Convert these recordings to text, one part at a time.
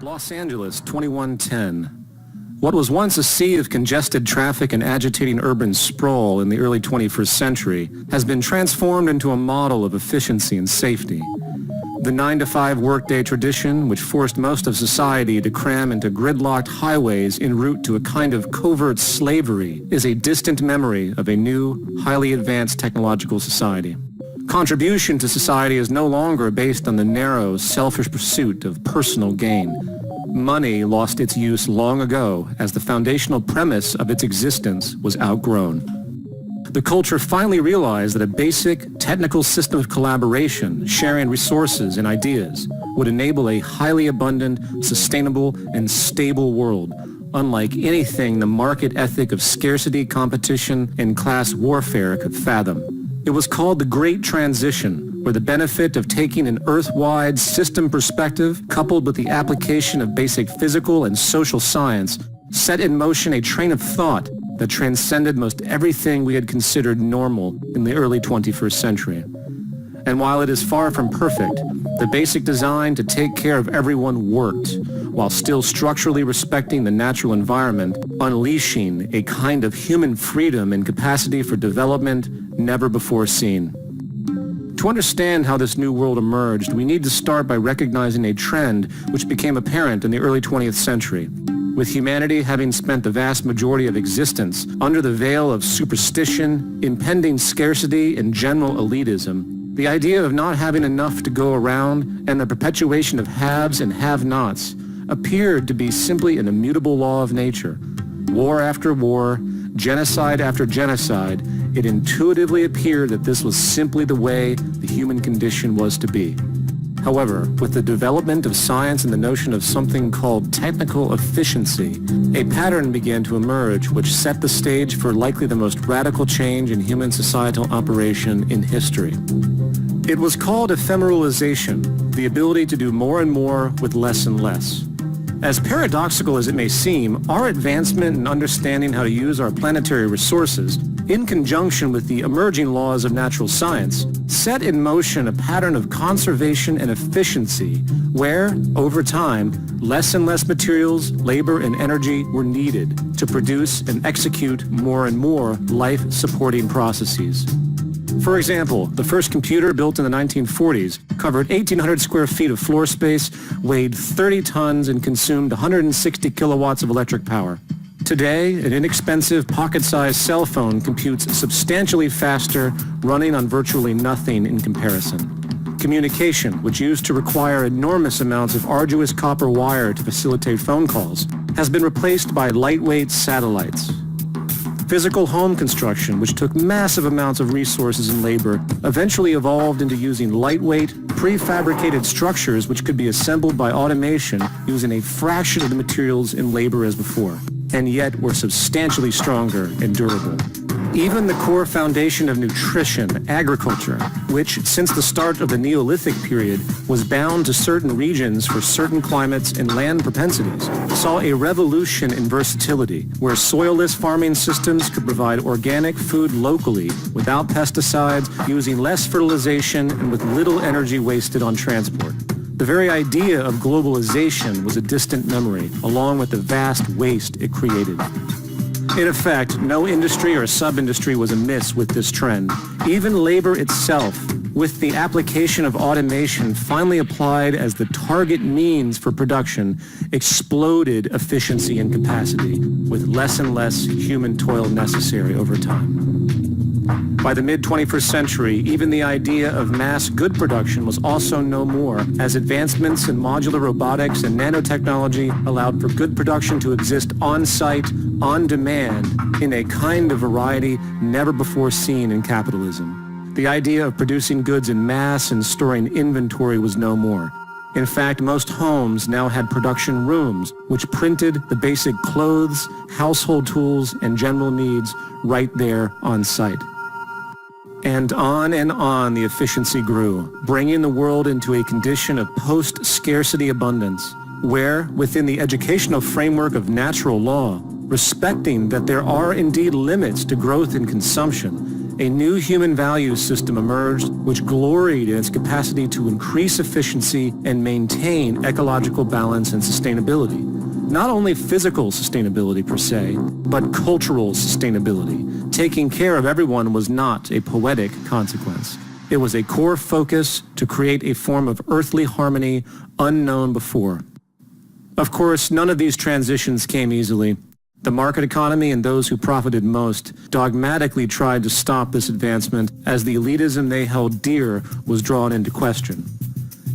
Los Angeles, 2110. What was once a sea of congested traffic and agitating urban sprawl in the early 21st century has been transformed into a model of efficiency and safety. The 9-to-5 workday tradition, which forced most of society to cram into gridlocked highways en route to a kind of covert slavery, is a distant memory of a new, highly advanced technological society. Contribution to society is no longer based on the narrow, selfish pursuit of personal gain. Money lost its use long ago as the foundational premise of its existence was outgrown. The culture finally realized that a basic, technical system of collaboration, sharing resources and ideas, would enable a highly abundant, sustainable, and stable world, unlike anything the market ethic of scarcity, competition, and class warfare could fathom. It was called the Great Transition, where the benefit of taking an Earth-wide system perspective, coupled with the application of basic physical and social science, set in motion a train of thought that transcended most everything we had considered normal in the early 21st century. And while it is far from perfect, the basic design to take care of everyone worked, while still structurally respecting the natural environment, unleashing a kind of human freedom and capacity for development never before seen. To understand how this new world emerged, we need to start by recognizing a trend which became apparent in the early 20th century. With humanity having spent the vast majority of existence under the veil of superstition, impending scarcity, and general elitism, the idea of not having enough to go around and the perpetuation of haves and have-nots appeared to be simply an immutable law of nature. War after war, genocide after genocide, it intuitively appeared that this was simply the way the human condition was to be. However, with the development of science and the notion of something called technical efficiency, a pattern began to emerge which set the stage for likely the most radical change in human societal operation in history. It was called ephemeralization, the ability to do more and more with less and less. As paradoxical as it may seem, our advancement in understanding how to use our planetary resources, in conjunction with the emerging laws of natural science, set in motion a pattern of conservation and efficiency where, over time, less and less materials, labor, and energy were needed to produce and execute more and more life-supporting processes. For example, the first computer built in the 1940s covered 1,800 square feet of floor space, weighed 30 tons, and consumed 160 kilowatts of electric power. Today, an inexpensive pocket-sized cell phone computes substantially faster, running on virtually nothing in comparison. Communication, which used to require enormous amounts of arduous copper wire to facilitate phone calls, has been replaced by lightweight satellites. Physical home construction, which took massive amounts of resources and labor, eventually evolved into using lightweight, prefabricated structures which could be assembled by automation using a fraction of the materials and labor as before, and yet were substantially stronger and durable. Even the core foundation of nutrition, agriculture, which since the start of the Neolithic period was bound to certain regions for certain climates and land propensities, saw a revolution in versatility where soilless farming systems could provide organic food locally without pesticides, using less fertilization and with little energy wasted on transport. The very idea of globalization was a distant memory, along with the vast waste it created. In effect, no industry or sub-industry was amiss with this trend. Even labor itself, with the application of automation finally applied as the target means for production, exploded efficiency and capacity, with less and less human toil necessary over time. By the mid-21st century, even the idea of mass good production was also no more, as advancements in modular robotics and nanotechnology allowed for good production to exist on-site, on demand, in a kind of variety never before seen in capitalism. The idea of producing goods in mass and storing inventory was no more. In fact, most homes now had production rooms, which printed the basic clothes, household tools, and general needs right there on site. And on the efficiency grew, bringing the world into a condition of post-scarcity abundance, where, within the educational framework of natural law, respecting that there are indeed limits to growth and consumption, a new human values system emerged which gloried in its capacity to increase efficiency and maintain ecological balance and sustainability. Not only physical sustainability per se, but cultural sustainability. Taking care of everyone was not a poetic consequence. It was a core focus to create a form of earthly harmony unknown before. Of course, none of these transitions came easily. The market economy and those who profited most dogmatically tried to stop this advancement as the elitism they held dear was drawn into question.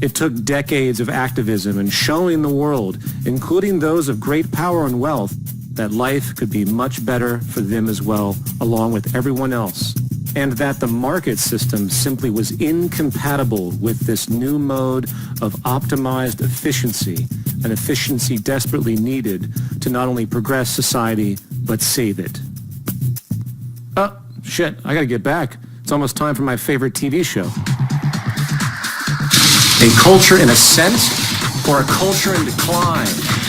It took decades of activism and showing the world, including those of great power and wealth, that life could be much better for them as well, along with everyone else, and that the market system simply was incompatible with this new mode of optimized efficiency, an efficiency desperately needed to not only progress society, but save it. Oh, shit, I gotta get back. It's almost time for my favorite TV show. A culture in ascent or a culture in decline?